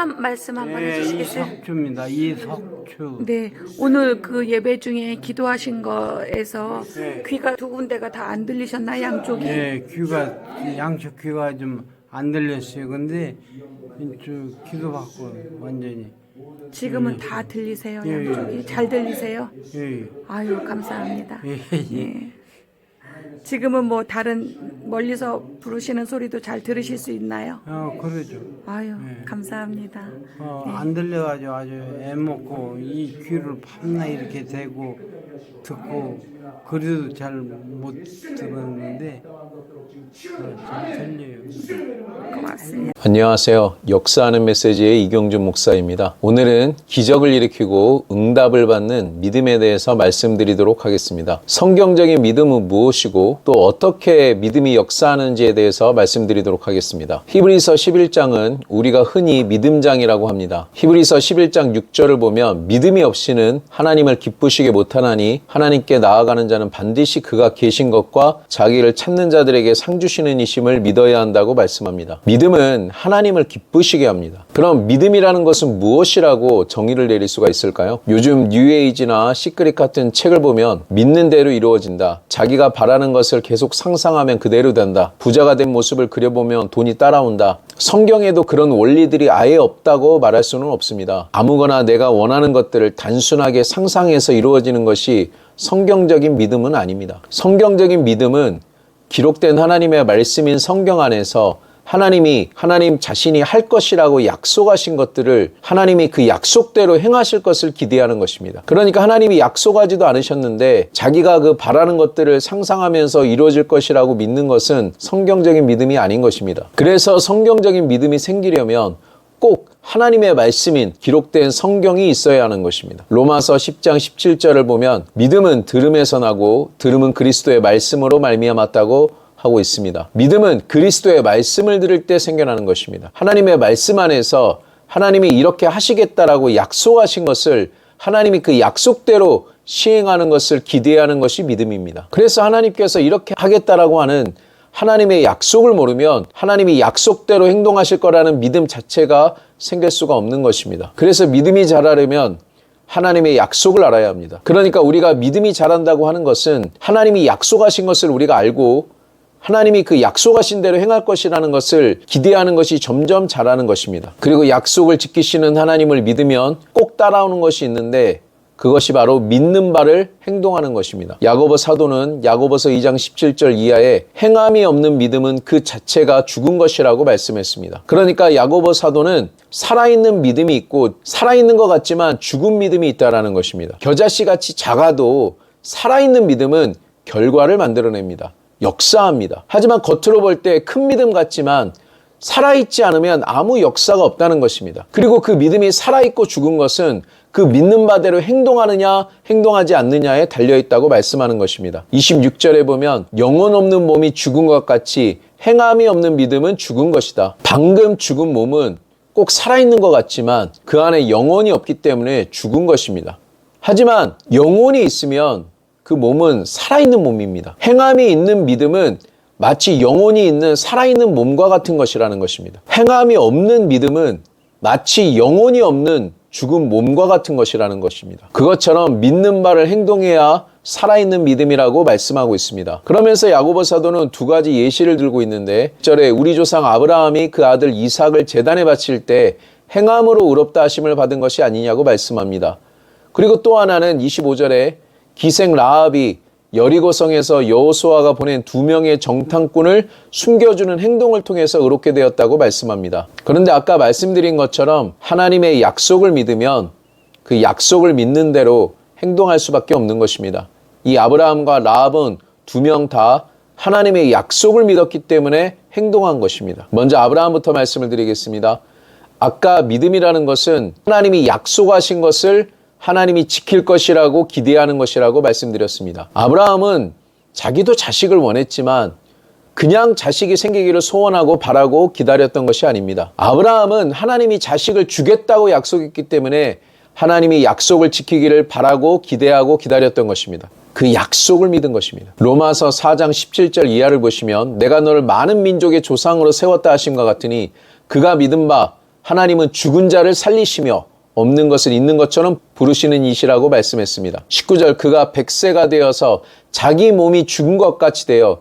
성함 말씀 한번 해주시겠어요? 이석주입니다. 이석주. 네, 오늘 그 예배 중에 기도하신 거에서 네. 귀가 두 군데가 다 안 들리셨나 양쪽이? 네, 양쪽 귀가 좀 안 들렸어요. 근데 기도받고 완전히. 지금은 다 들리세요, 예, 양쪽이? 예. 잘 들리세요? 예, 아유, 감사합니다. 예, 예. 지금은 뭐 다른 멀리서 부르시는 소리도 잘 들으실 수 있나요? 그러죠. 아유, 네. 감사합니다. 안 들려가지고 아주 애먹고 이 귀를 밤낮 이렇게 대고 듣고 그래도 잘 못 들었는데 잘 들려요. 고맙습니다. 안녕하세요. 역사하는 메시지의 이경준 목사입니다. 오늘은 기적을 일으키고 응답을 받는 믿음에 대해서 말씀드리도록 하겠습니다. 성경적인 믿음은 무엇이고 또 어떻게 믿음이 역사하는지에 대해서 말씀드리도록 하겠습니다. 히브리서 11장은 우리가 흔히 믿음장이라고 합니다. 히브리서 11장 6절을 보면 믿음이 없이는 하나님을 기쁘시게 못하나니 하나님께 나아가는 자는 반드시 그가 계신 것과 자기를 찾는 자들에게 상 주시는 이심을 믿어야 한다고 말씀합니다. 믿음은 하나님을 기쁘시게 합니다. 그럼 믿음이라는 것은 무엇이라고 정의를 내릴 수가 있을까요? 요즘 뉴에이지나 시크릿 같은 책을 보면 믿는 대로 이루어진다. 자기가 바라는 것을 계속 상상하면 그대로 된다. 부자가 된 모습을 그려보면 돈이 따라온다. 성경에도 그런 원리들이 아예 없다고 말할 수는 없습니다. 아무거나 내가 원하는 것들을 단순하게 상상해서 이루어지는 것이 성경적인 믿음은 아닙니다. 성경적인 믿음은 기록된 하나님의 말씀인 성경 안에서 하나님 자신이 할 것이라고 약속하신 것들을 하나님이 그 약속대로 행하실 것을 기대하는 것입니다. 그러니까 하나님이 약속하지도 않으셨는데 자기가 그 바라는 것들을 상상하면서 이루어질 것이라고 믿는 것은 성경적인 믿음이 아닌 것입니다. 그래서 성경적인 믿음이 생기려면 꼭 하나님의 말씀인 기록된 성경이 있어야 하는 것입니다. 로마서 10장 17절을 보면 믿음은 들음에서 나고 들음은 그리스도의 말씀으로 말미암았다고 하고 있습니다. 믿음은 그리스도의 말씀을 들을 때 생겨나는 것입니다. 하나님의 말씀 안에서 하나님이 이렇게 하시겠다라고 약속하신 것을 하나님이 그 약속대로 시행하는 것을 기대하는 것이 믿음입니다. 그래서 하나님께서 이렇게 하겠다라고 하는 하나님의 약속을 모르면 하나님이 약속대로 행동하실 거라는 믿음 자체가 생길 수가 없는 것입니다. 그래서 믿음이 자라려면 하나님의 약속을 알아야 합니다. 그러니까 우리가 믿음이 자란다고 하는 것은 하나님이 약속하신 것을 우리가 알고 하나님이 그 약속하신 대로 행할 것이라는 것을 기대하는 것이 점점 자라는 것입니다. 그리고 약속을 지키시는 하나님을 믿으면 꼭 따라오는 것이 있는데 그것이 바로 믿는 바를 행동하는 것입니다. 야고보 사도는 야고보서 2장 17절 이하에 행함이 없는 믿음은 그 자체가 죽은 것이라고 말씀했습니다. 그러니까 야고보 사도는 살아있는 믿음이 있고 살아있는 것 같지만 죽은 믿음이 있다는 것입니다. 겨자씨 같이 작아도 살아있는 믿음은 결과를 만들어냅니다. 역사합니다. 하지만 겉으로 볼 때 큰 믿음 같지만 살아있지 않으면 아무 역사가 없다는 것입니다. 그리고 그 믿음이 살아있고 죽은 것은 그 믿는 바대로 행동하느냐 행동하지 않느냐에 달려있다고 말씀하는 것입니다. 26절에 보면 영혼 없는 몸이 죽은 것 같이 행함이 없는 믿음은 죽은 것이다. 방금 죽은 몸은 꼭 살아있는 것 같지만 그 안에 영혼이 없기 때문에 죽은 것입니다. 하지만 영혼이 있으면 그 몸은 살아있는 몸입니다. 행함이 있는 믿음은 마치 영혼이 있는 살아있는 몸과 같은 것이라는 것입니다. 행함이 없는 믿음은 마치 영혼이 없는 죽은 몸과 같은 것이라는 것입니다. 그것처럼 믿는 바를 행동해야 살아있는 믿음이라고 말씀하고 있습니다. 그러면서 야고보 사도는 두 가지 예시를 들고 있는데 1절에 우리 조상 아브라함이 그 아들 이삭을 제단에 바칠 때 행함으로 의롭다 하심을 받은 것이 아니냐고 말씀합니다. 그리고 또 하나는 25절에 기생 라합이 여리고성에서 여호수아가 보낸 2명의 정탐꾼을 숨겨주는 행동을 통해서 의롭게 되었다고 말씀합니다. 그런데 아까 말씀드린 것처럼 하나님의 약속을 믿으면 그 약속을 믿는 대로 행동할 수밖에 없는 것입니다. 이 아브라함과 라합은 2명 다 하나님의 약속을 믿었기 때문에 행동한 것입니다. 먼저 아브라함부터 말씀을 드리겠습니다. 아까 믿음이라는 것은 하나님이 약속하신 것을 하나님이 지킬 것이라고 기대하는 것이라고 말씀드렸습니다. 아브라함은 자기도 자식을 원했지만 그냥 자식이 생기기를 소원하고 바라고 기다렸던 것이 아닙니다. 아브라함은 하나님이 자식을 주겠다고 약속했기 때문에 하나님이 약속을 지키기를 바라고 기대하고 기다렸던 것입니다. 그 약속을 믿은 것입니다. 로마서 4장 17절 이하를 보시면 내가 너를 많은 민족의 조상으로 세웠다 하심과 같으니 그가 믿은 바 하나님은 죽은 자를 살리시며 없는 것을 있는 것처럼 부르시는 이시라고 말씀했습니다. 19절, 그가 100세가 되어서 자기 몸이 죽은 것 같이 되어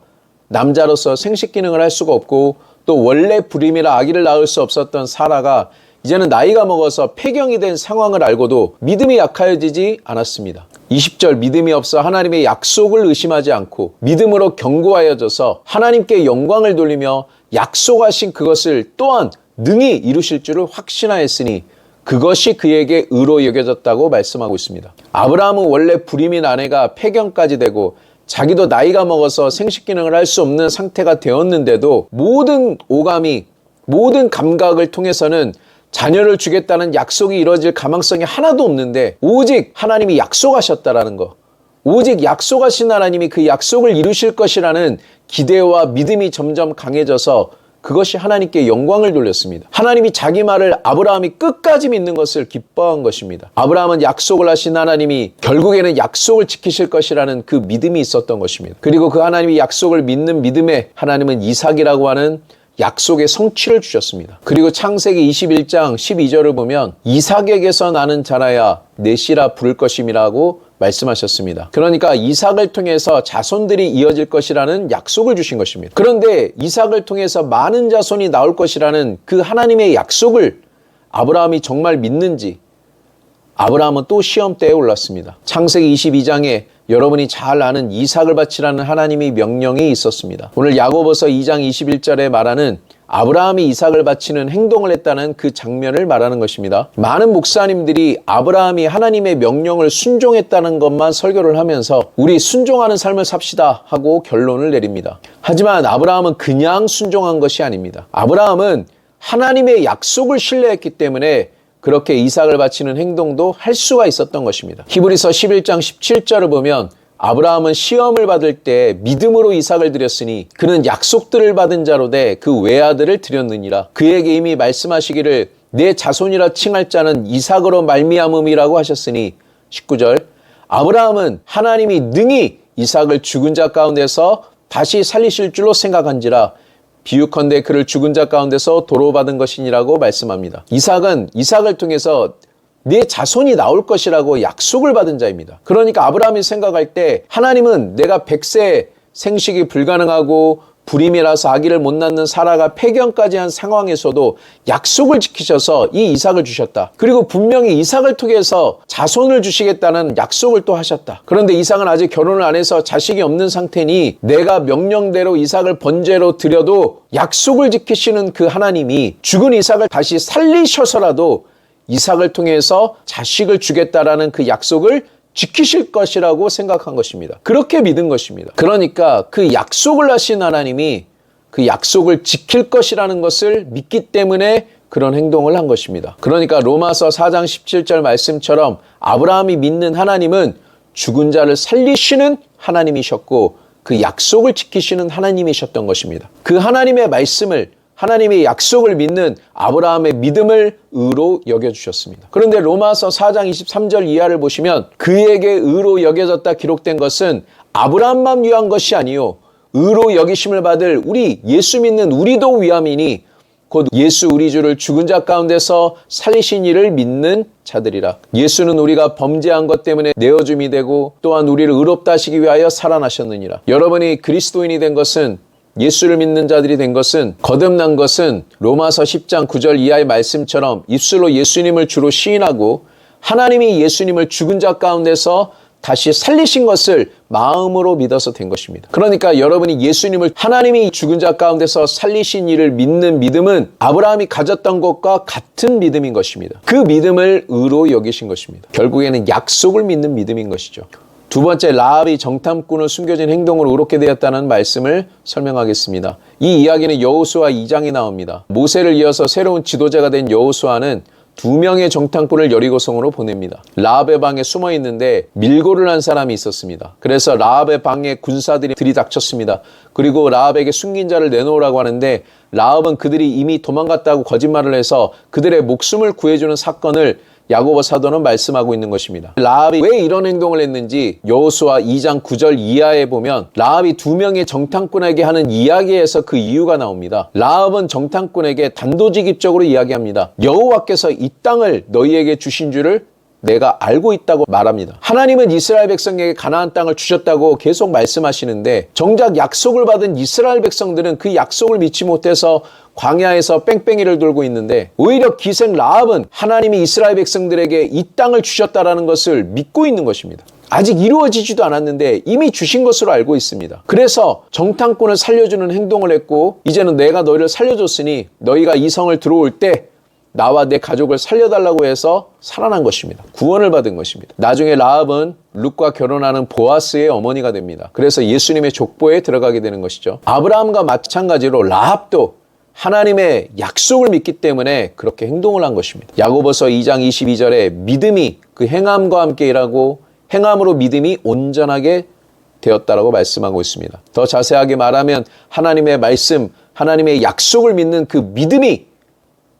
남자로서 생식 기능을 할 수가 없고 또 원래 불임이라 아기를 낳을 수 없었던 사라가 이제는 나이가 먹어서 폐경이 된 상황을 알고도 믿음이 약해지지 않았습니다. 20절, 믿음이 없어 하나님의 약속을 의심하지 않고 믿음으로 견고하여져서 하나님께 영광을 돌리며 약속하신 그것을 또한 능히 이루실 줄을 확신하였으니 그것이 그에게 의로 여겨졌다고 말씀하고 있습니다. 아브라함은 원래 불임인 아내가 폐경까지 되고 자기도 나이가 먹어서 생식 기능을 할 수 없는 상태가 되었는데도 모든 오감이, 모든 감각을 통해서는 자녀를 주겠다는 약속이 이루어질 가망성이 하나도 없는데 오직 하나님이 약속하셨다라는 거, 오직 약속하신 하나님이 그 약속을 이루실 것이라는 기대와 믿음이 점점 강해져서 그것이 하나님께 영광을 돌렸습니다. 하나님이 자기 말을 아브라함이 끝까지 믿는 것을 기뻐한 것입니다. 아브라함은 약속을 하신 하나님이 결국에는 약속을 지키실 것이라는 그 믿음이 있었던 것입니다. 그리고 그 하나님이 약속을 믿는 믿음에 하나님은 이삭이라고 하는 약속의 성취를 주셨습니다. 그리고 창세기 21장 12절을 보면 이삭에게서 나는 자라야 내 씨라 부를 것임이라고 말씀하셨습니다. 그러니까 이삭을 통해서 자손들이 이어질 것이라는 약속을 주신 것입니다. 그런데 이삭을 통해서 많은 자손이 나올 것이라는 그 하나님의 약속을 아브라함이 정말 믿는지 아브라함은 또 시험대에 올랐습니다. 창세기 22장에 여러분이 잘 아는 이삭을 바치라는 하나님의 명령이 있었습니다. 오늘 야고보서 2장 21절에 말하는 아브라함이 이삭을 바치는 행동을 했다는 그 장면을 말하는 것입니다. 많은 목사님들이 아브라함이 하나님의 명령을 순종했다는 것만 설교를 하면서 우리 순종하는 삶을 삽시다 하고 결론을 내립니다. 하지만 아브라함은 그냥 순종한 것이 아닙니다. 아브라함은 하나님의 약속을 신뢰했기 때문에 그렇게 이삭을 바치는 행동도 할 수가 있었던 것입니다. 히브리서 11장 17절을 보면 아브라함은 시험을 받을 때 믿음으로 이삭을 드렸으니 그는 약속들을 받은 자로 돼 그 외아들을 드렸느니라. 그에게 이미 말씀하시기를 내 자손이라 칭할 자는 이삭으로 말미암음이라고 하셨으니 19절, 아브라함은 하나님이 능히 이삭을 죽은 자 가운데서 다시 살리실 줄로 생각한지라 비유컨대 그를 죽은 자 가운데서 도로받은 것이니라고 말씀합니다. 이삭은 이삭을 통해서 내 자손이 나올 것이라고 약속을 받은 자입니다. 그러니까 아브라함이 생각할 때 하나님은 내가 100세 생식이 불가능하고 불임이라서 아기를 못 낳는 사라가 폐경까지 한 상황에서도 약속을 지키셔서 이 이삭을 주셨다. 그리고 분명히 이삭을 통해서 자손을 주시겠다는 약속을 또 하셨다. 그런데 이삭은 아직 결혼을 안 해서 자식이 없는 상태니 내가 명령대로 이삭을 번제로 드려도 약속을 지키시는 그 하나님이 죽은 이삭을 다시 살리셔서라도 이삭을 통해서 자식을 주겠다라는 그 약속을 지키실 것이라고 생각한 것입니다. 그렇게 믿은 것입니다. 그러니까 그 약속을 하신 하나님이 그 약속을 지킬 것이라는 것을 믿기 때문에 그런 행동을 한 것입니다. 그러니까 로마서 4장 17절 말씀처럼 아브라함이 믿는 하나님은 죽은 자를 살리시는 하나님이셨고 그 약속을 지키시는 하나님이셨던 것입니다. 그 하나님의 말씀을, 하나님의 약속을 믿는 아브라함의 믿음을 의로 여겨주셨습니다. 그런데 로마서 4장 23절 이하를 보시면 그에게 의로 여겨졌다 기록된 것은 아브라함만 위한 것이 아니요 의로 여기심을 받을 우리 예수 믿는 우리도 위함이니 곧 예수 우리 주를 죽은 자 가운데서 살리신 이를 믿는 자들이라. 예수는 우리가 범죄한 것 때문에 내어줌이 되고 또한 우리를 의롭다 하시기 위하여 살아나셨느니라. 여러분이 그리스도인이 된 것은, 예수를 믿는 자들이 된 것은, 거듭난 것은 로마서 10장 9절 이하의 말씀처럼 입술로 예수님을 주로 시인하고 하나님이 예수님을 죽은 자 가운데서 다시 살리신 것을 마음으로 믿어서 된 것입니다. 그러니까 여러분이 예수님을 하나님이 죽은 자 가운데서 살리신 이를 믿는 믿음은 아브라함이 가졌던 것과 같은 믿음인 것입니다. 그 믿음을 의로 여기신 것입니다. 결국에는 약속을 믿는 믿음인 것이죠. 두 번째, 라합이 정탐꾼을 숨겨진 행동으로 의롭게 되었다는 말씀을 설명하겠습니다. 이 이야기는 여호수아 2장에 나옵니다. 모세를 이어서 새로운 지도자가 된 여호수아는 2명의 정탐꾼을 여리고성으로 보냅니다. 라합의 방에 숨어 있는데 밀고를 한 사람이 있었습니다. 그래서 라합의 방에 군사들이 들이닥쳤습니다. 그리고 라합에게 숨긴 자를 내놓으라고 하는데 라합은 그들이 이미 도망갔다고 거짓말을 해서 그들의 목숨을 구해주는 사건을 야고보 사도는 말씀하고 있는 것입니다. 라합이 왜 이런 행동을 했는지 여호수아 2장 9절 이하에 보면 라합이 두 명의 정탐꾼에게 하는 이야기에서 그 이유가 나옵니다. 라합은 정탐꾼에게 단도직입적으로 이야기합니다. 여호와께서 이 땅을 너희에게 주신 줄을 내가 알고 있다고 말합니다. 하나님은 이스라엘 백성에게 가나안 땅을 주셨다고 계속 말씀하시는데 정작 약속을 받은 이스라엘 백성들은 그 약속을 믿지 못해서 광야에서 뺑뺑이를 돌고 있는데 오히려 기생 라합은 하나님이 이스라엘 백성들에게 이 땅을 주셨다라는 것을 믿고 있는 것입니다. 아직 이루어지지도 않았는데 이미 주신 것으로 알고 있습니다. 그래서 정탐꾼을 살려주는 행동을 했고 이제는 내가 너희를 살려줬으니 너희가 이 성을 들어올 때 나와 내 가족을 살려달라고 해서 살아난 것입니다. 구원을 받은 것입니다. 나중에 라합은 룻과 결혼하는 보아스의 어머니가 됩니다. 그래서 예수님의 족보에 들어가게 되는 것이죠. 아브라함과 마찬가지로 라합도 하나님의 약속을 믿기 때문에 그렇게 행동을 한 것입니다. 야고보서 2장 22절에 믿음이 그 행함과 함께 일하고 행함으로 믿음이 온전하게 되었다라고 말씀하고 있습니다. 더 자세하게 말하면 하나님의 말씀, 하나님의 약속을 믿는 그 믿음이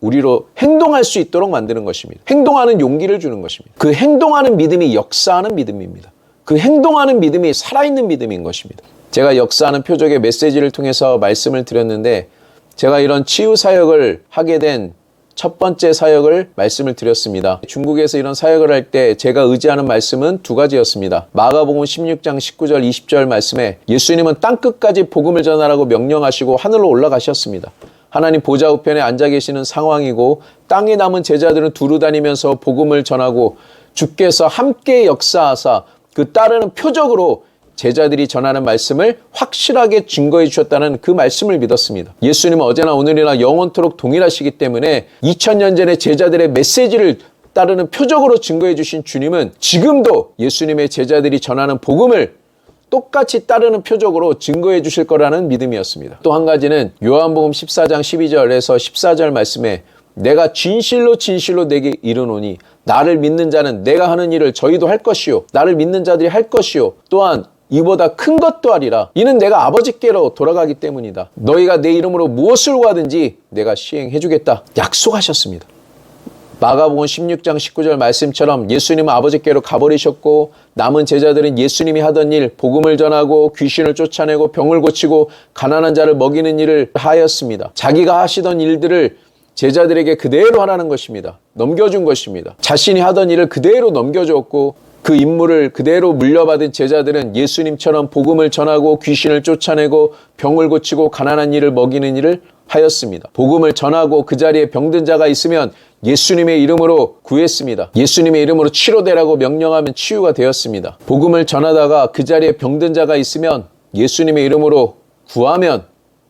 우리로 행동할 수 있도록 만드는 것입니다. 행동하는 용기를 주는 것입니다. 그 행동하는 믿음이 역사하는 믿음입니다. 그 행동하는 믿음이 살아있는 믿음인 것입니다. 제가 역사하는 표적의 메시지를 통해서 말씀을 드렸는데 제가 이런 치유 사역을 하게 된 첫 번째 사역을 말씀을 드렸습니다. 중국에서 이런 사역을 할 때 제가 의지하는 말씀은 두 가지였습니다. 마가복음 16장 19절 20절 말씀에 예수님은 땅끝까지 복음을 전하라고 명령하시고 하늘로 올라가셨습니다. 하나님 보좌 우편에 앉아 계시는 상황이고 땅에 남은 제자들은 두루 다니면서 복음을 전하고 주께서 함께 역사하사 그 따르는 표적으로 제자들이 전하는 말씀을 확실하게 증거해 주셨다는 그 말씀을 믿었습니다. 예수님은 어제나 오늘이나 영원토록 동일하시기 때문에 2000년 전에 제자들의 메시지를 따르는 표적으로 증거해 주신 주님은 지금도 예수님의 제자들이 전하는 복음을 똑같이 따르는 표적으로 증거해 주실 거라는 믿음이었습니다. 또 한 가지는 요한복음 14장 12절에서 14절 말씀에 내가 진실로 진실로 내게 이르노니 나를 믿는 자는 내가 하는 일을 저희도 할 것이요 나를 믿는 자들이 할 것이요 또한 이보다 큰 것도 하리라. 이는 내가 아버지께로 돌아가기 때문이다. 너희가 내 이름으로 무엇을 구하든지 내가 시행해 주겠다. 약속하셨습니다. 마가복음 16장 19절 말씀처럼 예수님은 아버지께로 가버리셨고 남은 제자들은 예수님이 하던 일, 복음을 전하고 귀신을 쫓아내고 병을 고치고 가난한 자를 먹이는 일을 하였습니다. 자기가 하시던 일들을 제자들에게 그대로 하라는 것입니다. 넘겨준 것입니다. 자신이 하던 일을 그대로 넘겨줬고 그 임무를 그대로 물려받은 제자들은 예수님처럼 복음을 전하고 귀신을 쫓아내고 병을 고치고 가난한 이를 먹이는 일을 하였습니다. 복음을 전하고 그 자리에 병든 자가 있으면 예수님의 이름으로 구했습니다. 예수님의 이름으로 치료되라고 명령하면 치유가 되었습니다. 복음을 전하다가 그 자리에 병든 자가 있으면 예수님의 이름으로 구하면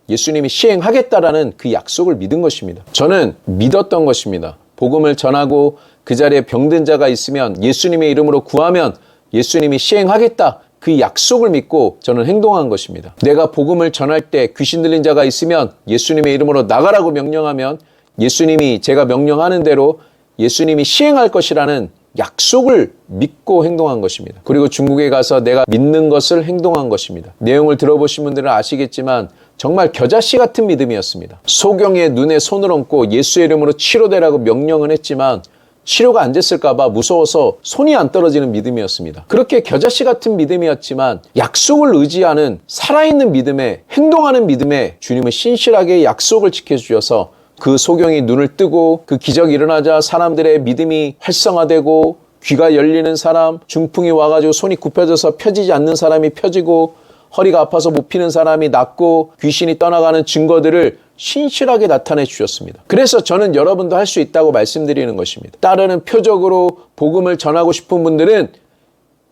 예수님이 시행하겠다라는 그 약속을 믿은 것입니다. 저는 믿었던 것입니다. 복음을 전하고 그 자리에 병든 자가 있으면 예수님의 이름으로 구하면 예수님이 시행하겠다. 그 약속을 믿고 저는 행동한 것입니다. 내가 복음을 전할 때 귀신 들린 자가 있으면 예수님의 이름으로 나가라고 명령하면 예수님이 제가 명령하는 대로 예수님이 시행할 것이라는 약속을 믿고 행동한 것입니다. 그리고 중국에 가서 내가 믿는 것을 행동한 것입니다. 내용을 들어보신 분들은 아시겠지만 정말 겨자씨 같은 믿음이었습니다. 소경의 눈에 손을 얹고 예수의 이름으로 치료되라고 명령은 했지만 치료가 안 됐을까 봐 무서워서 손이 안 떨어지는 믿음이었습니다. 그렇게 겨자씨 같은 믿음이었지만 약속을 의지하는 살아있는 믿음에 행동하는 믿음에 주님은 신실하게 약속을 지켜주셔서 그 소경이 눈을 뜨고 그 기적이 일어나자 사람들의 믿음이 활성화되고 귀가 열리는 사람, 중풍이 와가지고 손이 굽혀져서 펴지지 않는 사람이 펴지고 허리가 아파서 못 피는 사람이 낫고 귀신이 떠나가는 증거들을 신실하게 나타내 주셨습니다. 그래서 저는 여러분도 할 수 있다고 말씀드리는 것입니다. 따르는 표적으로 복음을 전하고 싶은 분들은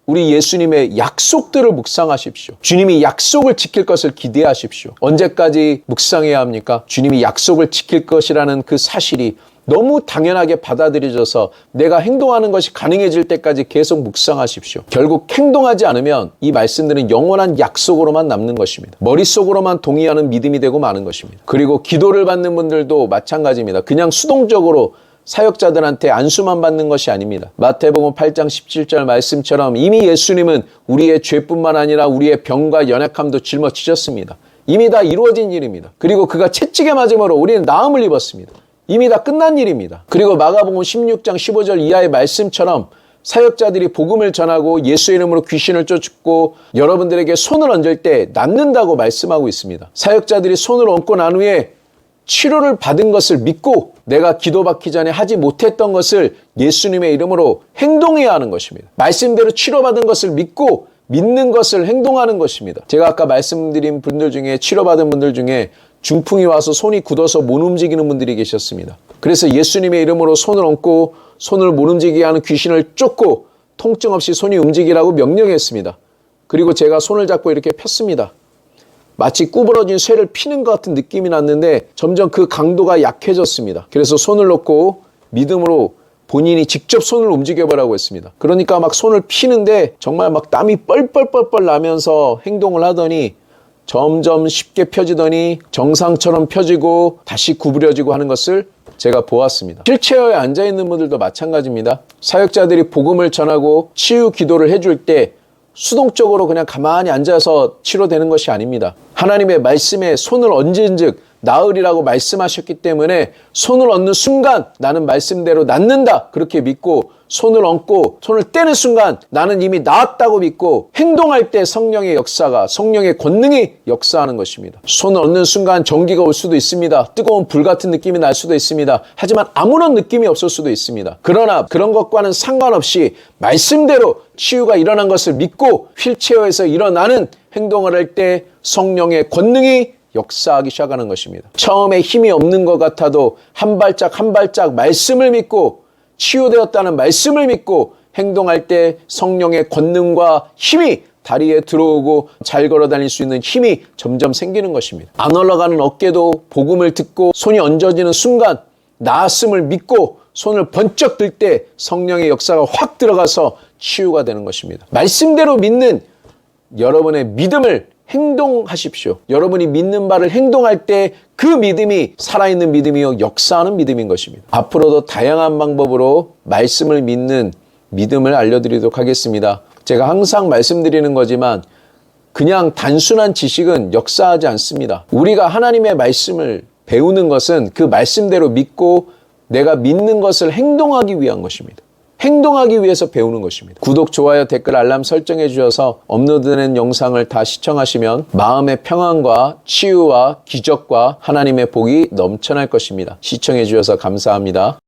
우리 예수님의 약속들을 묵상하십시오. 주님이 약속을 지킬 것을 기대하십시오. 언제까지 묵상해야 합니까? 주님이 약속을 지킬 것이라는 그 사실이 너무 당연하게 받아들여져서 내가 행동하는 것이 가능해질 때까지 계속 묵상하십시오. 결국 행동하지 않으면 이 말씀들은 영원한 약속으로만 남는 것입니다. 머릿속으로만 동의하는 믿음이 되고 마는 것입니다. 그리고 기도를 받는 분들도 마찬가지입니다. 그냥 수동적으로 사역자들한테 안수만 받는 것이 아닙니다. 마태복음 8장 17절 말씀처럼 이미 예수님은 우리의 죄뿐만 아니라 우리의 병과 연약함도 짊어지셨습니다. 이미 다 이루어진 일입니다. 그리고 그가 채찍에 맞음으로 우리는 나음을 입었습니다. 이미 다 끝난 일입니다. 그리고 마가복음 16장 15절 이하의 말씀처럼 사역자들이 복음을 전하고 예수의 이름으로 귀신을 쫓고 여러분들에게 손을 얹을 때 낫는다고 말씀하고 있습니다. 사역자들이 손을 얹고 난 후에 치료를 받은 것을 믿고 내가 기도받기 전에 하지 못했던 것을 예수님의 이름으로 행동해야 하는 것입니다. 말씀대로 치료받은 것을 믿고 믿는 것을 행동하는 것입니다. 제가 아까 말씀드린 분들 중에 치료받은 분들 중에 중풍이 와서 손이 굳어서 못 움직이는 분들이 계셨습니다. 그래서 예수님의 이름으로 손을 얹고 손을 못 움직이게 하는 귀신을 쫓고 통증 없이 손이 움직이라고 명령했습니다. 그리고 제가 손을 잡고 이렇게 폈습니다. 마치 구부러진 쇠를 피는 것 같은 느낌이 났는데 점점 그 강도가 약해졌습니다. 그래서 손을 놓고 믿음으로 본인이 직접 손을 움직여보라고 했습니다. 그러니까 막 손을 피는데 정말 막 땀이 뻘뻘뻘뻘 나면서 행동을 하더니 점점 쉽게 펴지더니 정상처럼 펴지고 다시 구부려지고 하는 것을 제가 보았습니다. 휠체어에 앉아있는 분들도 마찬가지입니다. 사역자들이 복음을 전하고 치유 기도를 해줄 때 수동적으로 그냥 가만히 앉아서 치료되는 것이 아닙니다. 하나님의 말씀에 손을 얹은 즉 나으리라고 말씀하셨기 때문에 손을 얹는 순간 나는 말씀대로 낫는다 그렇게 믿고 손을 얹고 손을 떼는 순간 나는 이미 나았다고 믿고 행동할 때 성령의 역사가 성령의 권능이 역사하는 것입니다. 손을 얹는 순간 전기가 올 수도 있습니다. 뜨거운 불 같은 느낌이 날 수도 있습니다. 하지만 아무런 느낌이 없을 수도 있습니다. 그러나 그런 것과는 상관없이 말씀대로 치유가 일어난 것을 믿고 휠체어에서 일어나는 행동을 할 때 성령의 권능이 역사하기 시작하는 것입니다. 처음에 힘이 없는 것 같아도 한 발짝 한 발짝 말씀을 믿고 치유되었다는 말씀을 믿고 행동할 때 성령의 권능과 힘이 다리에 들어오고 잘 걸어 다닐 수 있는 힘이 점점 생기는 것입니다. 안 올라가는 어깨도 복음을 듣고 손이 얹어지는 순간 나았음을 믿고 손을 번쩍 들 때 성령의 역사가 확 들어가서 치유가 되는 것입니다. 말씀대로 믿는 여러분의 믿음을 행동하십시오. 여러분이 믿는 바를 행동할 때 그 믿음이 살아있는 믿음이요 역사하는 믿음인 것입니다. 앞으로도 다양한 방법으로 말씀을 믿는 믿음을 알려드리도록 하겠습니다. 제가 항상 말씀드리는 거지만 그냥 단순한 지식은 역사하지 않습니다. 우리가 하나님의 말씀을 배우는 것은 그 말씀대로 믿고 내가 믿는 것을 행동하기 위한 것입니다. 행동하기 위해서 배우는 것입니다. 구독, 좋아요, 댓글, 알람 설정해 주셔서 업로드된 영상을 다 시청하시면 마음의 평안과 치유와 기적과 하나님의 복이 넘쳐날 것입니다. 시청해 주셔서 감사합니다.